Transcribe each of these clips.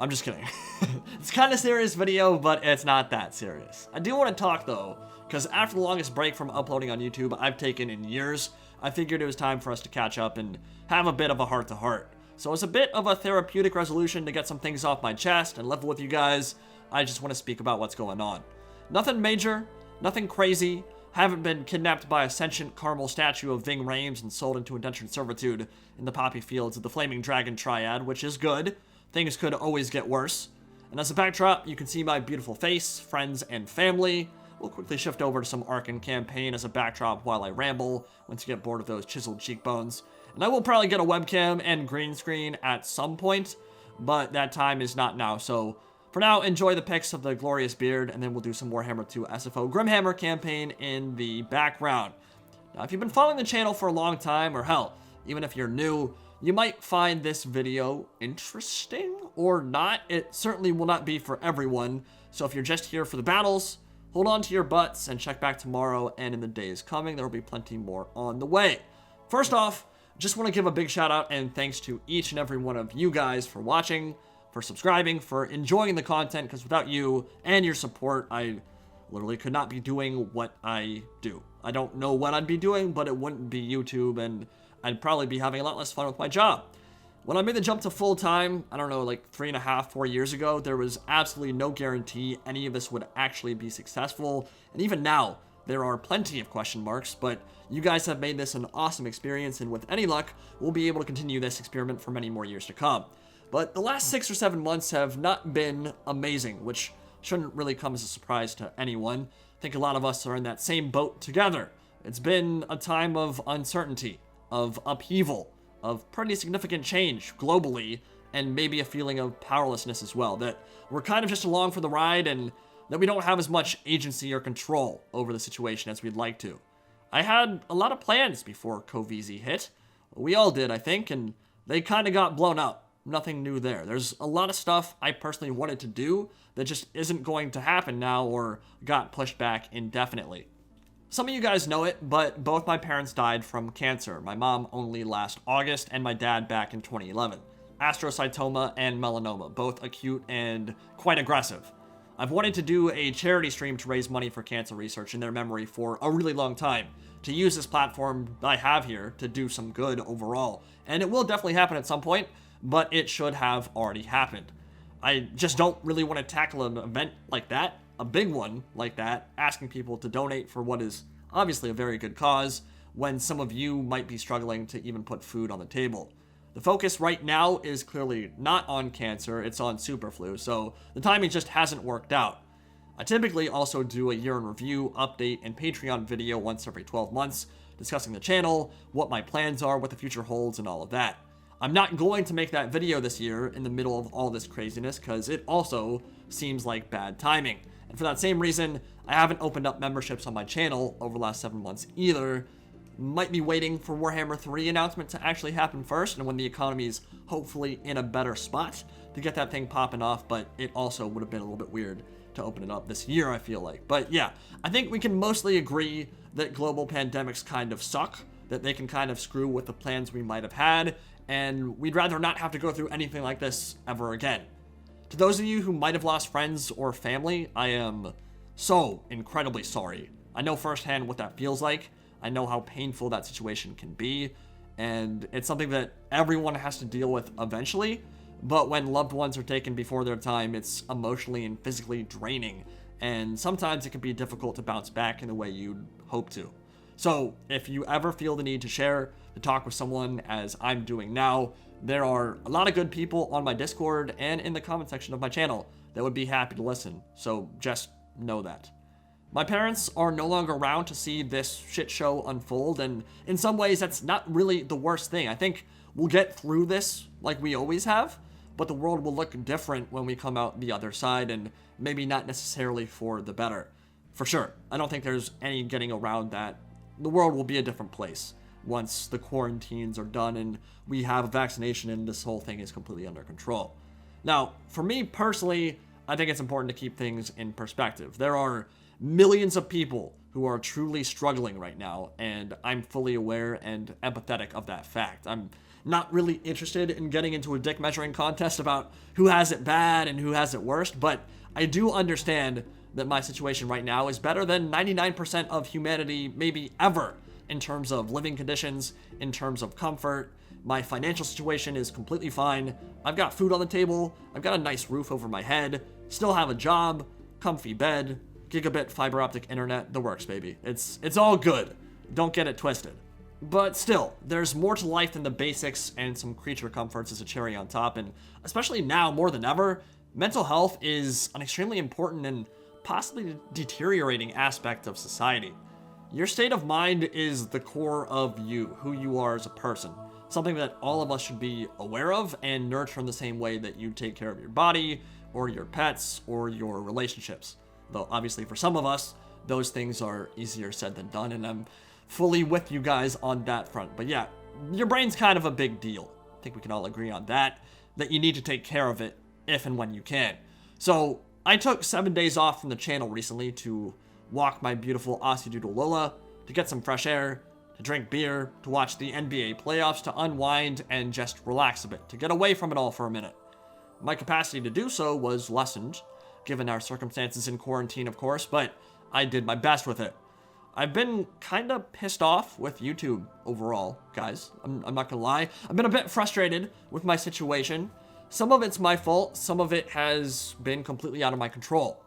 I'm just kidding. It's kind of serious video, but it's not that serious. I do want to talk though, because after the longest break from uploading on YouTube I've taken in years, I figured it was time for us to catch up and have a bit of a heart-to-heart. So as a bit of a therapeutic resolution to get some things off my chest and level with you guys, I just want to speak about what's going on. Nothing major, nothing crazy. Haven't been kidnapped by a sentient caramel statue of Ving Rhames and sold into indentured servitude in the poppy fields of the Flaming Dragon Triad, which is good. Things could always get worse. And as a backdrop, you can see my beautiful face, friends, and family. We'll quickly shift over to some Arkan campaign as a backdrop while I ramble, once you get bored of those chiseled cheekbones. And I will probably get a webcam and green screen at some point, but that time is not now, so for now, enjoy the pics of the glorious beard, and then we'll do some Warhammer 2 SFO Grimhammer campaign in the background. Now, if you've been following the channel for a long time, or hell, even if you're new, you might find this video interesting, or not. It certainly will not be for everyone, so if you're just here for the battles, hold on to your butts and check back tomorrow, and in the days coming, there will be plenty more on the way. First off, just want to give a big shout out and thanks to each and every one of you guys for watching, for subscribing, for enjoying the content, because without you and your support, I literally could not be doing what I do. I don't know what I'd be doing, but it wouldn't be YouTube, and I'd probably be having a lot less fun with my job. When I made the jump to full-time, I don't know, like 3.5, 4 years ago, there was absolutely no guarantee any of this would actually be successful, and even now, there are plenty of question marks, but you guys have made this an awesome experience, and with any luck, we'll be able to continue this experiment for many more years to come. But the last 6 or 7 months have not been amazing, which shouldn't really come as a surprise to anyone. I think a lot of us are in that same boat together. It's been a time of uncertainty, of upheaval, of pretty significant change globally, and maybe a feeling of powerlessness as well, that we're kind of just along for the ride and that we don't have as much agency or control over the situation as we'd like to. I had a lot of plans before COVID hit. We all did, I think, and they kind of got blown up. Nothing new there. There's a lot of stuff I personally wanted to do that just isn't going to happen now or got pushed back indefinitely. Some of you guys know it, but both my parents died from cancer. My mom only last August and my dad back in 2011. Astrocytoma and melanoma, both acute and quite aggressive. I've wanted to do a charity stream to raise money for cancer research in their memory for a really long time, to use this platform I have here to do some good overall. And it will definitely happen at some point, but it should have already happened. I just don't really want to tackle an event like that, a big one like that, asking people to donate for what is obviously a very good cause, when some of you might be struggling to even put food on the table. The focus right now is clearly not on cancer, it's on superflu, so the timing just hasn't worked out. I typically also do a year in review, update, and Patreon video once every 12 months, discussing the channel, what my plans are, what the future holds, and all of that. I'm not going to make that video this year in the middle of all this craziness, because it also seems like bad timing. And for that same reason, I haven't opened up memberships on my channel over the last 7 months either. Might be waiting for Warhammer 3 announcement to actually happen first, and when the economy's hopefully in a better spot to get that thing popping off, but it also would have been a little bit weird to open it up this year, I feel like. But yeah, I think we can mostly agree that global pandemics kind of suck, that they can kind of screw with the plans we might have had, and we'd rather not have to go through anything like this ever again. To those of you who might have lost friends or family, I am so incredibly sorry. I know firsthand what that feels like. I know how painful that situation can be, and it's something that everyone has to deal with eventually, but when loved ones are taken before their time, it's emotionally and physically draining, and sometimes it can be difficult to bounce back in the way you'd hope to. So if you ever feel the need to share, to talk with someone as I'm doing now, there are a lot of good people on my Discord and in the comment section of my channel that would be happy to listen, so just know that. My parents are no longer around to see this shit show unfold, and in some ways that's not really the worst thing. I think we'll get through this like we always have, but the world will look different when we come out the other side, and maybe not necessarily for the better. For sure, I don't think there's any getting around that. The world will be a different place once the quarantines are done and we have a vaccination and this whole thing is completely under control. Now, for me personally, I think it's important to keep things in perspective. There are millions of people who are truly struggling right now, and I'm fully aware and empathetic of that fact. I'm not really interested in getting into a dick measuring contest about who has it bad and who has it worst, but I do understand that my situation right now is better than 99% of humanity maybe ever in terms of living conditions, in terms of comfort. My financial situation is completely fine. I've got food on the table, I've got a nice roof over my head, still have a job, comfy bed, gigabit fiber optic internet, the works, baby. It's all good. Don't get it twisted. But still, there's more to life than the basics, and some creature comforts as a cherry on top, and especially now more than ever, mental health is an extremely important and possibly deteriorating aspect of society. Your state of mind is the core of you, who you are as a person. Something that all of us should be aware of and nurture in the same way that you take care of your body, or your pets, or your relationships. Though obviously for some of us, those things are easier said than done, and I'm fully with you guys on that front. But yeah, your brain's kind of a big deal. I think we can all agree on that you need to take care of it if and when you can. So I took 7 days off from the channel recently to walk my beautiful Aussie Doodle Lola, to get some fresh air, to drink beer, to watch the NBA playoffs, to unwind and just relax a bit, to get away from it all for a minute. My capacity to do so was lessened, given our circumstances in quarantine, of course, but I did my best with it. I've been kind of pissed off with YouTube overall, guys. I'm not gonna lie. I've been a bit frustrated with my situation. Some of it's my fault, some of it has been completely out of my control.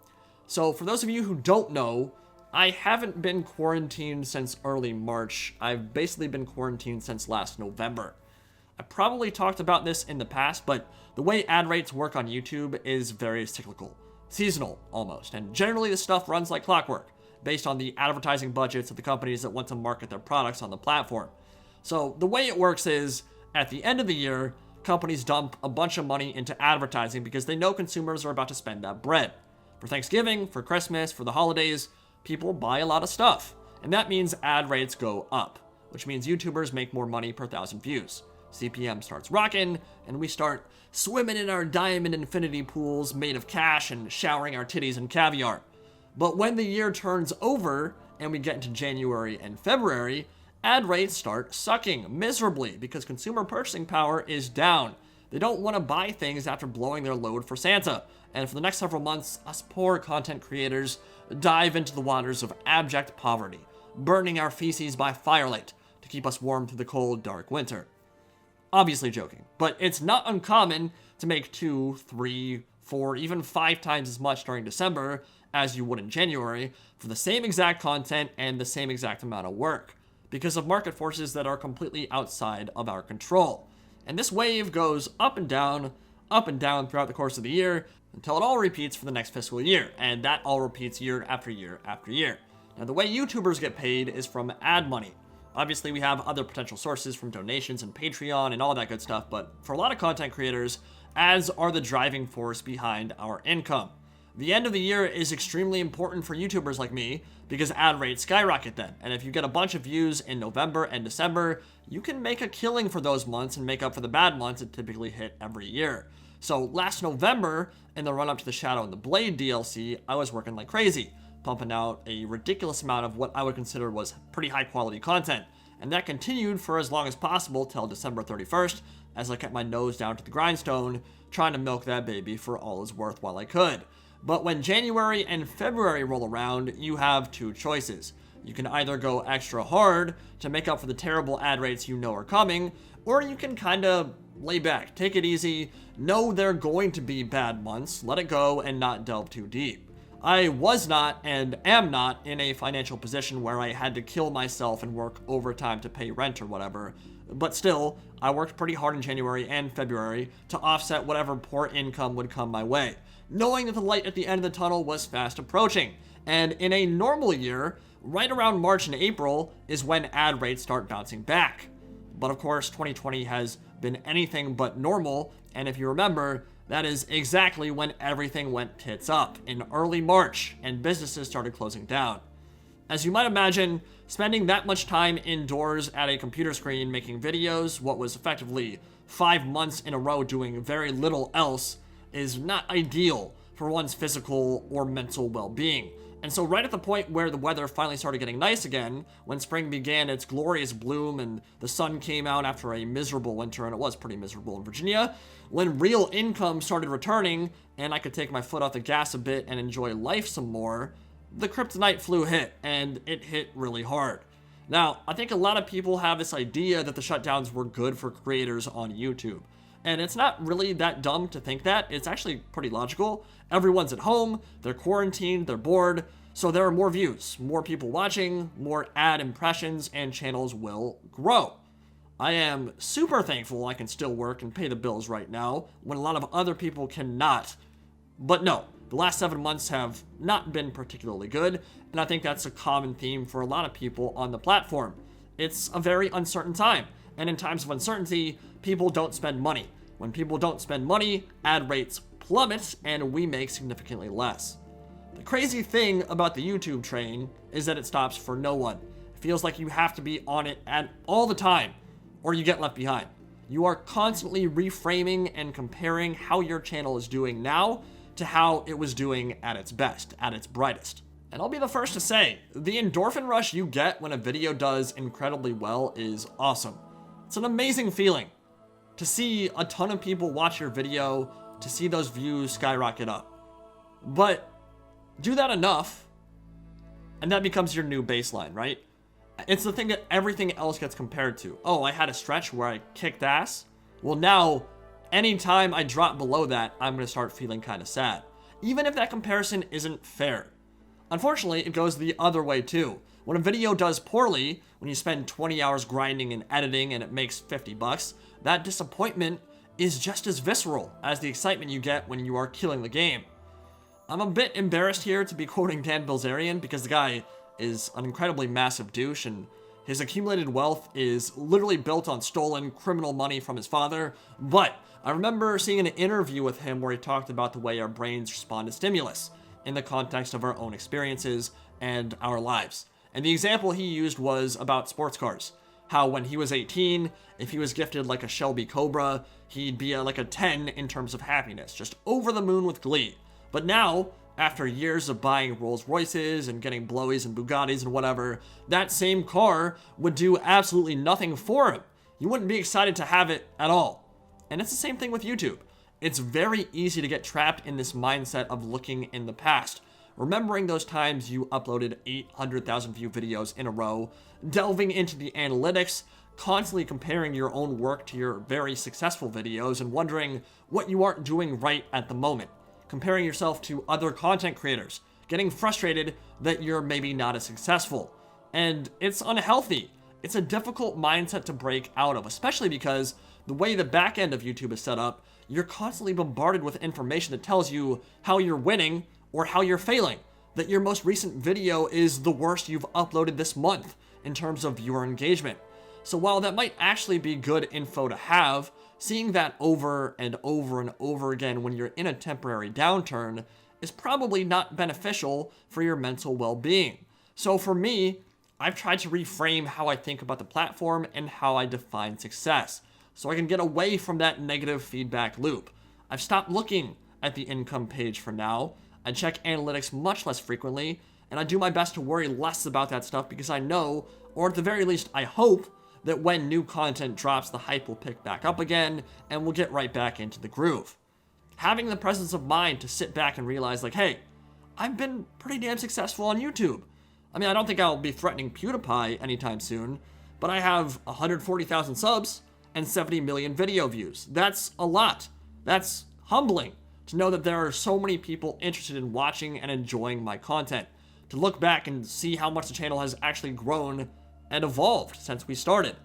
So for those of you who don't know, I haven't been quarantined since early March. I've basically been quarantined since last November. I probably talked about this in the past, but the way ad rates work on YouTube is very cyclical, seasonal almost, and generally the stuff runs like clockwork, based on the advertising budgets of the companies that want to market their products on the platform. So the way it works is, at the end of the year, companies dump a bunch of money into advertising because they know consumers are about to spend that bread. For Thanksgiving, for Christmas, for the holidays, people buy a lot of stuff. And that means ad rates go up, which means YouTubers make more money per 1,000 views. CPM starts rocking, and we start swimming in our diamond infinity pools made of cash and showering our titties in caviar. But when the year turns over and we get into January and February, ad rates start sucking miserably because consumer purchasing power is down. They don't want to buy things after blowing their load for Santa. And for the next several months, us poor content creators dive into the waters of abject poverty, burning our feces by firelight to keep us warm through the cold, dark winter. Obviously joking, but it's not uncommon to make 2, 3, 4, even 5 times as much during December as you would in January for the same exact content and the same exact amount of work, because of market forces that are completely outside of our control. And this wave goes up and down throughout the course of the year until it all repeats for the next fiscal year, and that all repeats year after year after year. Now, the way YouTubers get paid is from ad money. Obviously, we have other potential sources from donations and Patreon and all that good stuff, but for a lot of content creators, ads are the driving force behind our income. The end of the year is extremely important for YouTubers like me because ad rates skyrocket then, and if you get a bunch of views in November and December, you can make a killing for those months and make up for the bad months that typically hit every year. So last November, in the run-up to the Shadow and the Blade DLC, I was working like crazy, pumping out a ridiculous amount of what I would consider was pretty high-quality content, and that continued for as long as possible till December 31st, as I kept my nose down to the grindstone, trying to milk that baby for all it's worth while I could. But when January and February roll around, you have two choices. You can either go extra hard to make up for the terrible ad rates you know are coming, or you can kind of lay back, take it easy, know they're going to be bad months, let it go, and not delve too deep. I was not and am not in a financial position where I had to kill myself and work overtime to pay rent or whatever, but still, I worked pretty hard in January and February to offset whatever poor income would come my way, knowing that the light at the end of the tunnel was fast approaching. And in a normal year, right around March and April is when ad rates start bouncing back. But of course, 2020 has been anything but normal, and if you remember, that is exactly when everything went tits up, in early March, and businesses started closing down. As you might imagine, spending that much time indoors at a computer screen making videos, what was effectively 5 months in a row doing very little else, is not ideal for one's physical or mental well-being. And so right at the point where the weather finally started getting nice again, when spring began its glorious bloom and the sun came out after a miserable winter, and it was pretty miserable in Virginia, when real income started returning and I could take my foot off the gas a bit and enjoy life some more, the kryptonite flu hit, and it hit really hard. Now, I think a lot of people have this idea that the shutdowns were good for creators on YouTube. And it's not really that dumb to think that. It's actually pretty logical. Everyone's at home, they're quarantined, they're bored, so there are more views, more people watching, more ad impressions, and channels will grow. I am super thankful I can still work and pay the bills right now when a lot of other people cannot. But no, the last 7 months have not been particularly good, and I think that's a common theme for a lot of people on the platform. It's a very uncertain time, and in times of uncertainty, people don't spend money. When people don't spend money, ad rates plummet, and we make significantly less. The crazy thing about the YouTube train is that it stops for no one. It feels like you have to be on it all the time, or you get left behind. You are constantly reframing and comparing how your channel is doing now to how it was doing at its best, at its brightest. And I'll be the first to say, the endorphin rush you get when a video does incredibly well is awesome. It's an amazing feeling to see a ton of people watch your video, to see those views skyrocket up. But do that enough, and that becomes your new baseline, right? It's the thing that everything else gets compared to. Oh, I had a stretch where I kicked ass. Well, now, anytime I drop below that, I'm going to start feeling kind of sad. Even if that comparison isn't fair. Unfortunately, it goes the other way too. When a video does poorly, when you spend 20 hours grinding and editing and it makes 50 bucks, that disappointment is just as visceral as the excitement you get when you are killing the game. I'm a bit embarrassed here to be quoting Dan Bilzerian because the guy is an incredibly massive douche and his accumulated wealth is literally built on stolen criminal money from his father, but I remember seeing an interview with him where he talked about the way our brains respond to stimulus in the context of our own experiences and our lives. And the example he used was about sports cars. How when he was 18, if he was gifted like a Shelby Cobra, he'd be like a 10 in terms of happiness, just over the moon with glee. But now, after years of buying Rolls Royces and getting blowies and Bugattis and whatever, that same car would do absolutely nothing for him. You wouldn't be excited to have it at all. And it's the same thing with YouTube. It's very easy to get trapped in this mindset of looking in the past, remembering those times you uploaded 800,000 view videos in a row, delving into the analytics, constantly comparing your own work to your very successful videos and wondering what you aren't doing right at the moment, comparing yourself to other content creators, getting frustrated that you're maybe not as successful. And it's unhealthy. It's a difficult mindset to break out of, especially because the way the back end of YouTube is set up, you're constantly bombarded with information that tells you how you're winning or how you're failing, that your most recent video is the worst you've uploaded this month in terms of viewer engagement. So while that might actually be good info to have, seeing that over and over and over again when you're in a temporary downturn is probably not beneficial for your mental well-being. So for me, I've tried to reframe how I think about the platform and how I define success, so I can get away from that negative feedback loop. I've stopped looking at the income page for now. I check analytics much less frequently, and I do my best to worry less about that stuff because I know, or at the very least I hope, that when new content drops, the hype will pick back up again, and we'll get right back into the groove. Having the presence of mind to sit back and realize, like, hey, I've been pretty damn successful on YouTube. I mean, I don't think I'll be threatening PewDiePie anytime soon, but I have 140,000 subs and 70 million video views. That's a lot. That's humbling to know that there are so many people interested in watching and enjoying my content. To look back and see how much the channel has actually grown and evolved since we started.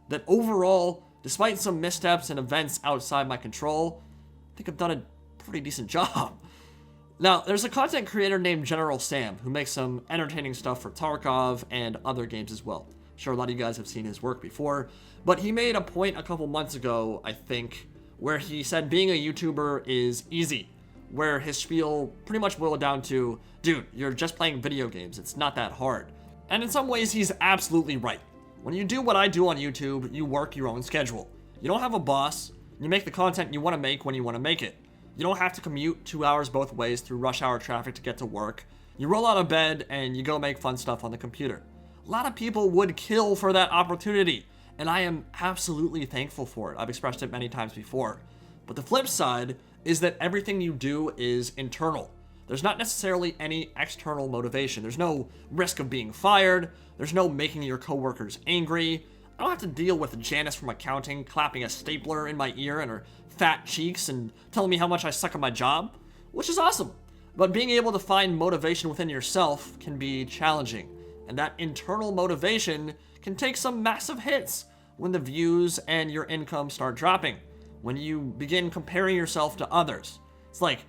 That overall, despite some missteps and events outside my control, I think I've done a pretty decent job. Now, there's a content creator named General Sam who makes some entertaining stuff for Tarkov and other games as well. Sure, a lot of you guys have seen his work before, but he made a point a couple months ago, I think, where he said being a YouTuber is easy, where his spiel pretty much boiled down to, dude, you're just playing video games, it's not that hard. And in some ways, he's absolutely right. When you do what I do on YouTube, you work your own schedule. You don't have a boss, you make the content you want to make when you want to make it. You don't have to commute 2 hours both ways through rush hour traffic to get to work. You roll out of bed and you go make fun stuff on the computer. A lot of people would kill for that opportunity, and I am absolutely thankful for it. I've expressed it many times before. But the flip side is that everything you do is internal. There's not necessarily any external motivation. There's no risk of being fired. There's no making your coworkers angry. I don't have to deal with Janice from accounting clapping a stapler in my ear and her fat cheeks and telling me how much I suck at my job, which is awesome. But being able to find motivation within yourself can be challenging, and that internal motivation can take some massive hits when the views and your income start dropping, when you begin comparing yourself to others. It's like,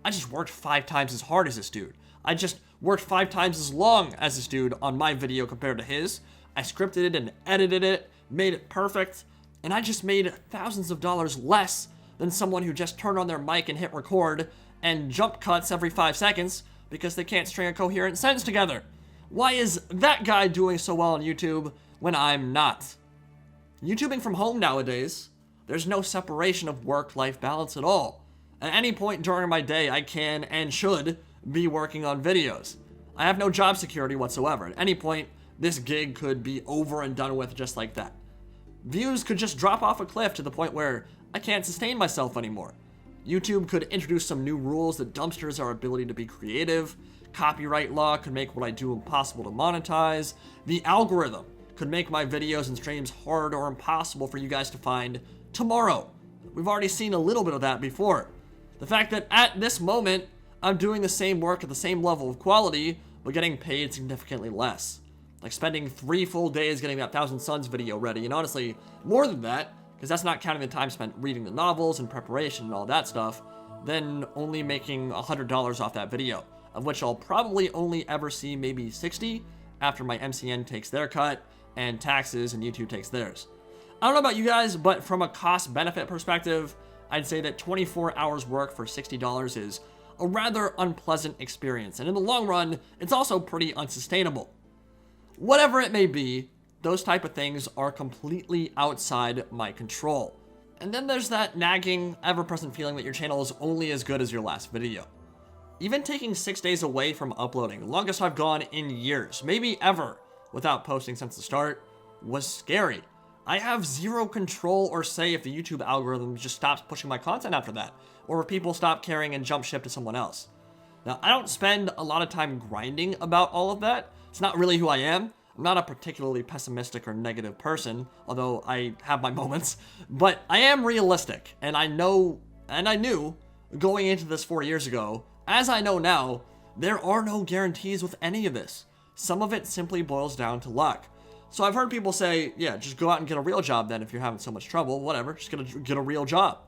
I just worked 5 times as hard as this dude. I just worked 5 times as long as this dude on my video compared to his. I scripted it and edited it, made it perfect, and I just made thousands of dollars less than someone who just turned on their mic and hit record and jump cuts every 5 seconds because they can't string a coherent sentence together. Why is that guy doing so well on YouTube when I'm not? YouTubing from home nowadays, there's no separation of work-life balance at all. At any point during my day, I can and should be working on videos. I have no job security whatsoever. At any point, this gig could be over and done with just like that. Views could just drop off a cliff to the point where I can't sustain myself anymore. YouTube could introduce some new rules that dumpsters our ability to be creative. Copyright law could make what I do impossible to monetize. The algorithm could make my videos and streams hard or impossible for you guys to find tomorrow. We've already seen a little bit of that before. The fact that at this moment, I'm doing the same work at the same level of quality, but getting paid significantly less. Like spending 3 full days getting that Thousand Suns video ready, and honestly, more than that, because that's not counting the time spent reading the novels and preparation and all that stuff, then only making $100 off that video, of which I'll probably only ever see maybe 60 after my MCN takes their cut and taxes and YouTube takes theirs. I don't know about you guys, but from a cost-benefit perspective, I'd say that 24 hours work for $60 is a rather unpleasant experience, and in the long run, it's also pretty unsustainable. Whatever it may be, those type of things are completely outside my control. And then there's that nagging, ever-present feeling that your channel is only as good as your last video. Even taking 6 days away from uploading, the longest I've gone in years, maybe ever, without posting since the start, was scary. I have zero control or say if the YouTube algorithm just stops pushing my content after that, or if people stop caring and jump ship to someone else. Now, I don't spend a lot of time grinding about all of that. It's not really who I am. I'm not a particularly pessimistic or negative person, although I have my moments, but I am realistic, and I know, and I knew going into this 4 years ago, as I know now, there are no guarantees with any of this. Some of it simply boils down to luck. So I've heard people say, yeah, just go out and get a real job then if you're having so much trouble, whatever, just get a real job.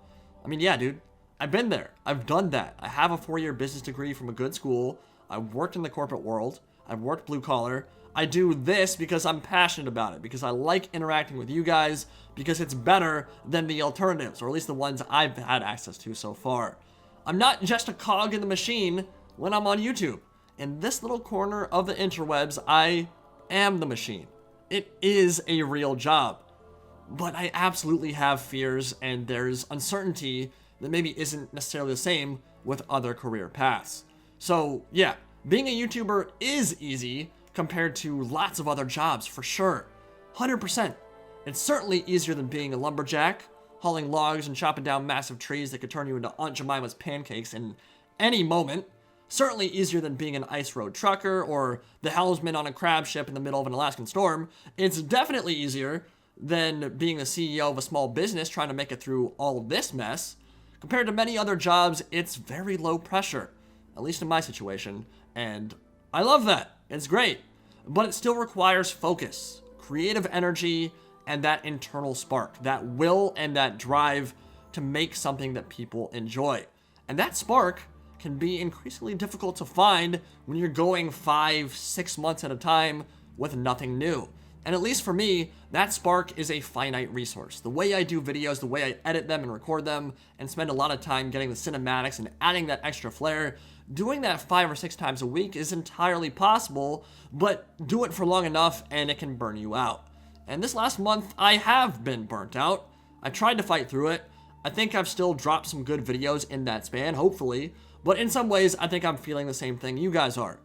I mean, yeah, dude, I've been there. I've done that. I have a 4-year business degree from a good school. I've worked in the corporate world. I've worked blue collar. I do this because I'm passionate about it, because I like interacting with you guys, because it's better than the alternatives, or at least the ones I've had access to so far. I'm not just a cog in the machine when I'm on YouTube. In this little corner of the interwebs, I am the machine. It is a real job. But I absolutely have fears, and there's uncertainty that maybe isn't necessarily the same with other career paths. So yeah, being a YouTuber is easy compared to lots of other jobs, for sure. 100%. It's certainly easier than being a lumberjack, hauling logs and chopping down massive trees that could turn you into Aunt Jemima's pancakes in any moment. Certainly easier than being an ice road trucker or the helmsman on a crab ship in the middle of an Alaskan storm. It's definitely easier than being the CEO of a small business trying to make it through all of this mess. Compared to many other jobs, it's very low pressure, at least in my situation, and I love that. It's great, but it still requires focus, creative energy, and that internal spark, that will and that drive to make something that people enjoy. And that spark can be increasingly difficult to find when you're going 5-6 months at a time with nothing new. And at least for me, that spark is a finite resource. The way I do videos, the way I edit them and record them, and spend a lot of time getting the cinematics and adding that extra flair, doing that 5 or 6 times a week is entirely possible, but do it for long enough and it can burn you out. And this last month, I have been burnt out. I tried to fight through it. I think I've still dropped some good videos in that span, hopefully, but in some ways, I think I'm feeling the same thing you guys are.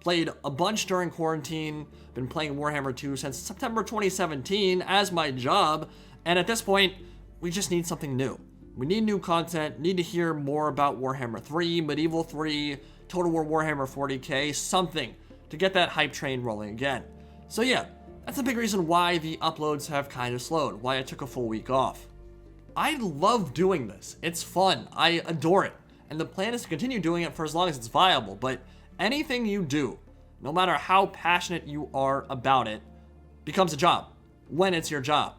Played a bunch during quarantine, been playing Warhammer 2 since September 2017 as my job, and at this point, we just need something new. We need new content, need to hear more about Warhammer 3, Medieval 3, Total War Warhammer 40k, something to get that hype train rolling again. So yeah, that's a big reason why the uploads have kind of slowed, why I took a full week off. I love doing this. It's fun. I adore it. And the plan is to continue doing it for as long as it's viable, but anything you do, no matter how passionate you are about it, becomes a job when it's your job.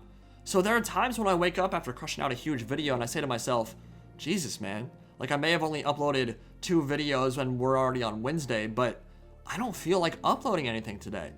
So there are times when I wake up after crushing out a huge video and I say to myself, Jesus, man, like I may have only uploaded 2 videos when we're already on Wednesday, but I don't feel like uploading anything today.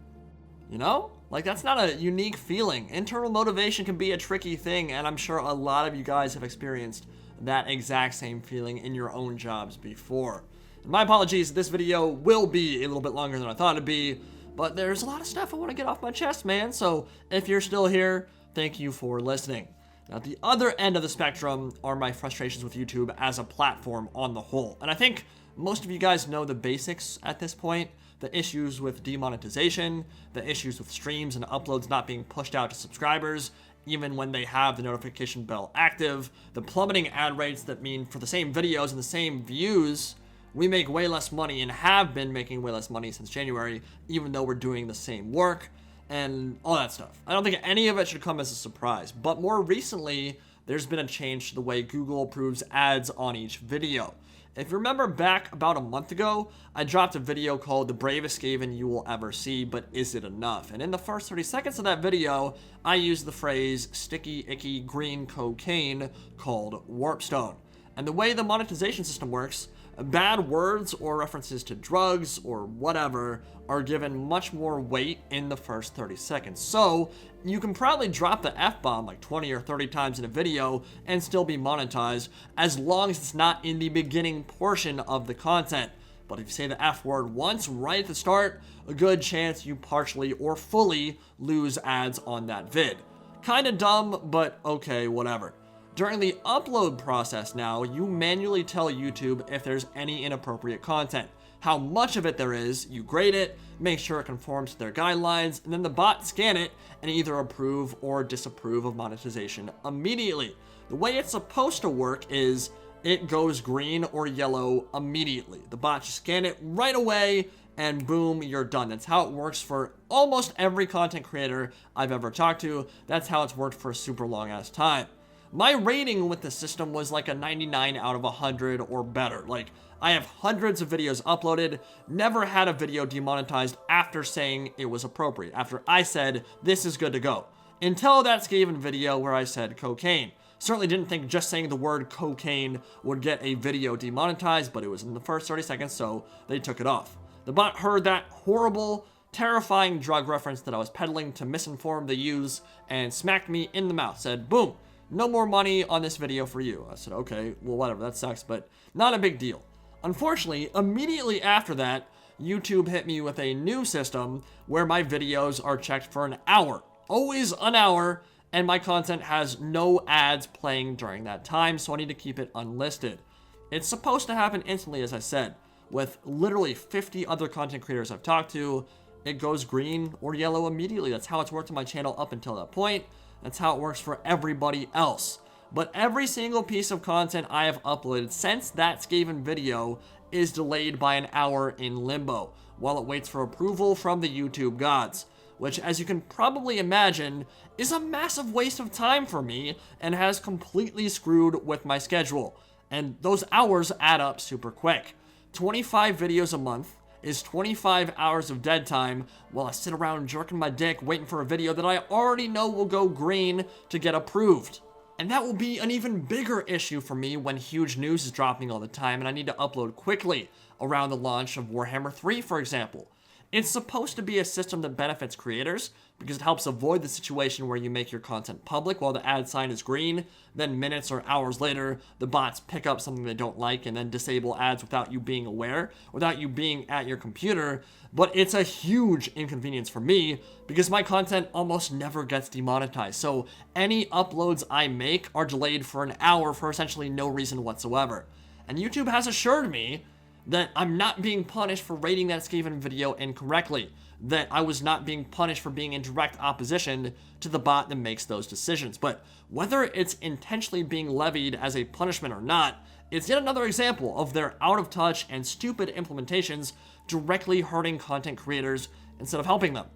You know? Like that's not a unique feeling. Internal motivation can be a tricky thing, and I'm sure a lot of you guys have experienced that exact same feeling in your own jobs before. And my apologies, this video will be a little bit longer than I thought it'd be, but there's a lot of stuff I want to get off my chest, man. So if you're still here, thank you for listening. Now, at the other end of the spectrum are my frustrations with YouTube as a platform on the whole. And I think most of you guys know the basics at this point. The issues with demonetization, the issues with streams and uploads not being pushed out to subscribers, even when they have the notification bell active, the plummeting ad rates that mean for the same videos and the same views, we make way less money and have been making way less money since January, even though we're doing the same work, and all that stuff. I don't think any of it should come as a surprise, but more recently, there's been a change to the way Google approves ads on each video. If you remember back about a month ago, I dropped a video called The Bravest Skaven You Will Ever See, but Is It Enough? And in the first 30 seconds of that video, I used the phrase sticky, icky, green cocaine called Warpstone. And the way the monetization system works, bad words or references to drugs or whatever are given much more weight in the first 30 seconds. So you can probably drop the F-bomb like 20 or 30 times in a video and still be monetized as long as it's not in the beginning portion of the content. But if you say the F word once right at the start, a good chance you partially or fully lose ads on that vid. Kinda dumb, but okay, whatever. During the upload process now, you manually tell YouTube if there's any inappropriate content. How much of it there is, you grade it, make sure it conforms to their guidelines, and then the bot scan it and either approve or disapprove of monetization immediately. The way it's supposed to work is it goes green or yellow immediately. The bot just scan it right away and boom, you're done. That's how it works for almost every content creator I've ever talked to. That's how it's worked for a super long ass time. My rating with the system was like a 99 out of 100 or better. Like, I have hundreds of videos uploaded, never had a video demonetized after saying it was appropriate, after I said, this is good to go. Until that Skaven video where I said cocaine. Certainly didn't think just saying the word cocaine would get a video demonetized, but it was in the first 30 seconds, so they took it off. The bot heard that horrible, terrifying drug reference that I was peddling to misinform the youths and smacked me in the mouth, said, boom. No more money on this video for you. I said, okay, well, whatever, that sucks, but not a big deal. Unfortunately, immediately after that, YouTube hit me with a new system where my videos are checked for an hour. Always an hour, and my content has no ads playing during that time, so I need to keep it unlisted. It's supposed to happen instantly, as I said. With literally 50 other content creators I've talked to, it goes green or yellow immediately. That's how it's worked on my channel up until that point. That's how it works for everybody else. But every single piece of content I have uploaded since that Skaven video is delayed by an hour in limbo, while it waits for approval from the YouTube gods, which, as you can probably imagine, is a massive waste of time for me and has completely screwed with my schedule. And those hours add up super quick. 25 videos a month is 25 hours of dead time while I sit around jerking my dick waiting for a video that I already know will go green to get approved. And that will be an even bigger issue for me when huge news is dropping all the time and I need to upload quickly around the launch of Warhammer 3, for example. It's supposed to be a system that benefits creators because it helps avoid the situation where you make your content public while the ad sign is green, then minutes or hours later, the bots pick up something they don't like and then disable ads without you being aware, without you being at your computer. But it's a huge inconvenience for me because my content almost never gets demonetized. So any uploads I make are delayed for an hour for essentially no reason whatsoever. And YouTube has assured me that I'm not being punished for rating that Skaven video incorrectly, that I was not being punished for being in direct opposition to the bot that makes those decisions. But whether it's intentionally being levied as a punishment or not, it's yet another example of their out-of-touch and stupid implementations directly hurting content creators instead of helping them.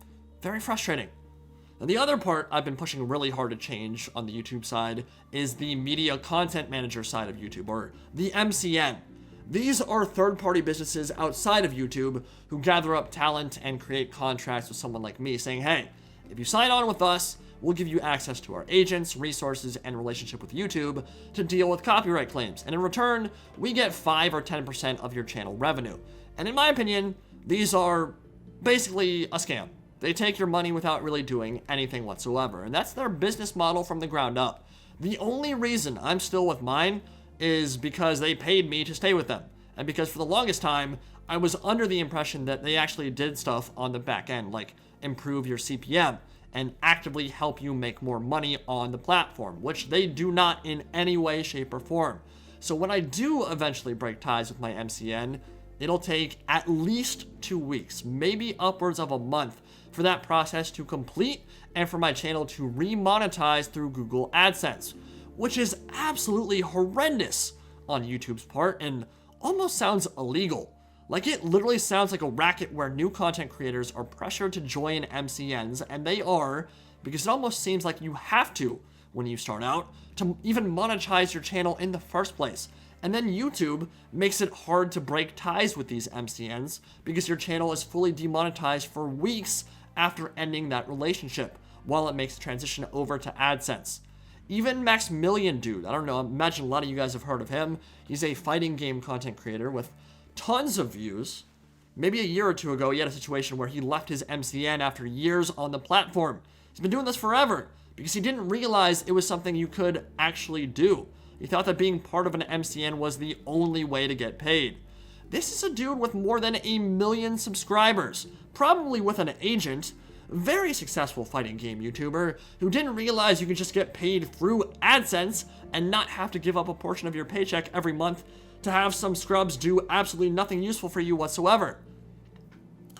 Very frustrating. And the other part I've been pushing really hard to change on the YouTube side is the Media Content Manager side of YouTube, or the MCN. These are third-party businesses outside of YouTube who gather up talent and create contracts with someone like me saying, hey, if you sign on with us, we'll give you access to our agents, resources, and relationship with YouTube to deal with copyright claims. And in return, we get 5 or 10% of your channel revenue. And in my opinion, these are basically a scam. They take your money without really doing anything whatsoever. And that's their business model from the ground up. The only reason I'm still with mine is because they paid me to stay with them. And because for the longest time, I was under the impression that they actually did stuff on the back end, like improve your CPM and actively help you make more money on the platform, which they do not in any way, shape, or form. So when I do eventually break ties with my MCN, it'll take at least 2 weeks, maybe upwards of a month, for that process to complete and for my channel to remonetize through Google AdSense, which is absolutely horrendous on YouTube's part and almost sounds illegal. Like, it literally sounds like a racket where new content creators are pressured to join MCNs, and they are, because it almost seems like you have to, when you start out, to even monetize your channel in the first place. And then YouTube makes it hard to break ties with these MCNs because your channel is fully demonetized for weeks after ending that relationship, while it makes the transition over to AdSense. Even Maximilian Dude, I don't know, I imagine a lot of you guys have heard of him. He's a fighting game content creator with tons of views. Maybe a year or two ago, he had a situation where he left his MCN after years on the platform. He's been doing this forever because he didn't realize it was something you could actually do. He thought that being part of an MCN was the only way to get paid. This is a dude with more than 1 million subscribers, probably with an agent, very successful fighting game YouTuber who didn't realize you could just get paid through AdSense and not have to give up a portion of your paycheck every month to have some scrubs do absolutely nothing useful for you whatsoever.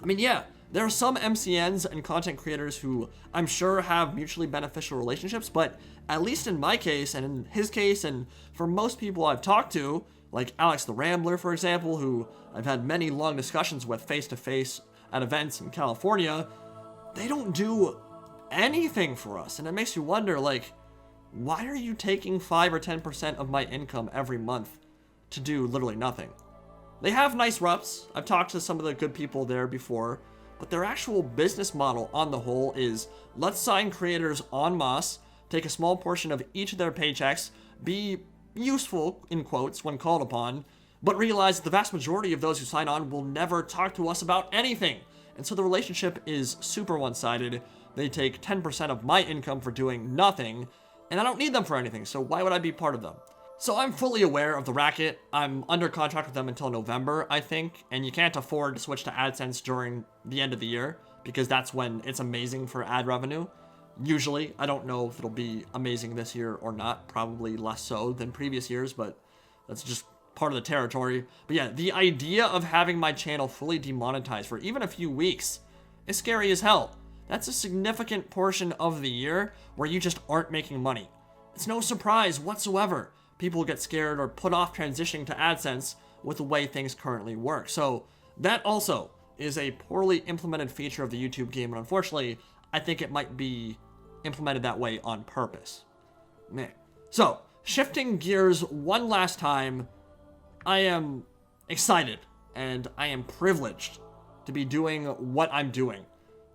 I mean, yeah, there are some MCNs and content creators who I'm sure have mutually beneficial relationships, but at least in my case and in his case and for most people I've talked to, like Alex the Rambler, for example, who I've had many long discussions with face-to-face at events in California, they don't do anything for us. And it makes you wonder, like, why are you taking 5 or 10% of my income every month to do literally nothing? They have nice reps. I've talked to some of the good people there before, but their actual business model on the whole is, let's sign creators en masse, take a small portion of each of their paychecks, be useful, in quotes, when called upon, but realize that the vast majority of those who sign on will never talk to us about anything. And so the relationship is super one-sided. They take 10% of my income for doing nothing, and I don't need them for anything, so why would I be part of them? So I'm fully aware of the racket. I'm under contract with them until November, I think, and you can't afford to switch to AdSense during the end of the year because that's when it's amazing for ad revenue. Usually, I don't know if it'll be amazing this year or not, probably less so than previous years, but that's just part of the territory. But yeah, the idea of having my channel fully demonetized for even a few weeks is scary as hell. That's a significant portion of the year where you just aren't making money. It's no surprise whatsoever people get scared or put off transitioning to AdSense with the way things currently work. So that also is a poorly implemented feature of the YouTube game, and unfortunately, I think it might be implemented that way on purpose. Man. So, shifting gears one last time, I am excited and I am privileged to be doing what I'm doing.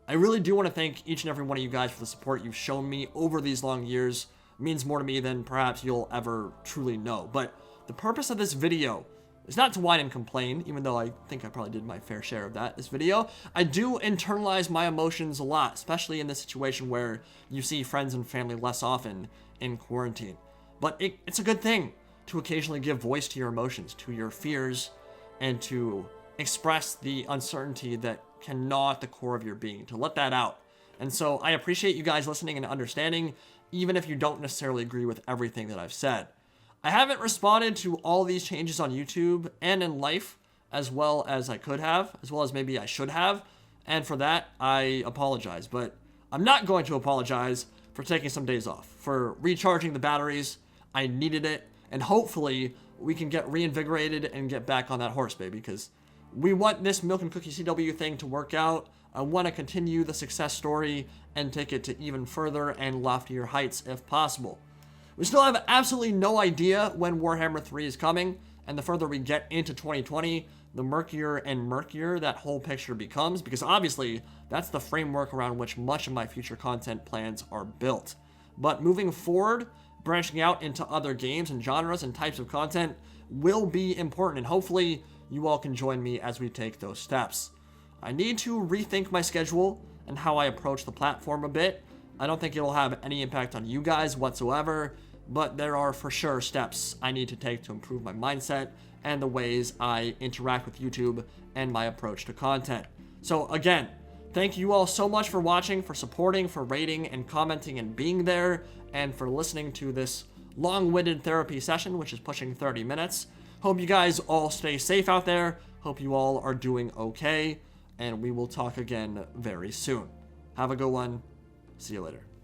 I really do want to thank each and every one of you guys for the support you've shown me over these long years. It means more to me than perhaps you'll ever truly know. But the purpose of this video is not to whine and complain, even though I think I probably did my fair share of that this video. I do internalize my emotions a lot, especially in this situation where you see friends and family less often in quarantine. But it's a good thing to occasionally give voice to your emotions, to your fears, and to express the uncertainty that can gnaw at the core of your being, to let that out. And so I appreciate you guys listening and understanding, even if you don't necessarily agree with everything that I've said. I haven't responded to all these changes on YouTube and in life as well as I could have, as well as maybe I should have. And for that, I apologize. But I'm not going to apologize for taking some days off, for recharging the batteries. I needed it. And hopefully we can get reinvigorated and get back on that horse, baby, because we want this Milk and Cookies TW thing to work out. I want to continue the success story and take it to even further and loftier heights if possible. We still have absolutely no idea when Warhammer 3 is coming, and the further we get into 2020, the murkier and murkier that whole picture becomes, because obviously that's the framework around which much of my future content plans are built. But moving forward, branching out into other games and genres and types of content will be important, and hopefully you all can join me as we take those steps. I need to rethink my schedule and how I approach the platform a bit. I don't think it'll have any impact on you guys whatsoever, but there are for sure steps I need to take to improve my mindset and the ways I interact with YouTube and my approach to content. So again, thank you all so much for watching, for supporting, for rating and commenting and being there, and for listening to this long-winded therapy session, which is pushing 30 minutes. Hope you guys all stay safe out there. Hope you all are doing okay, and we will talk again very soon. Have a good one. See you later.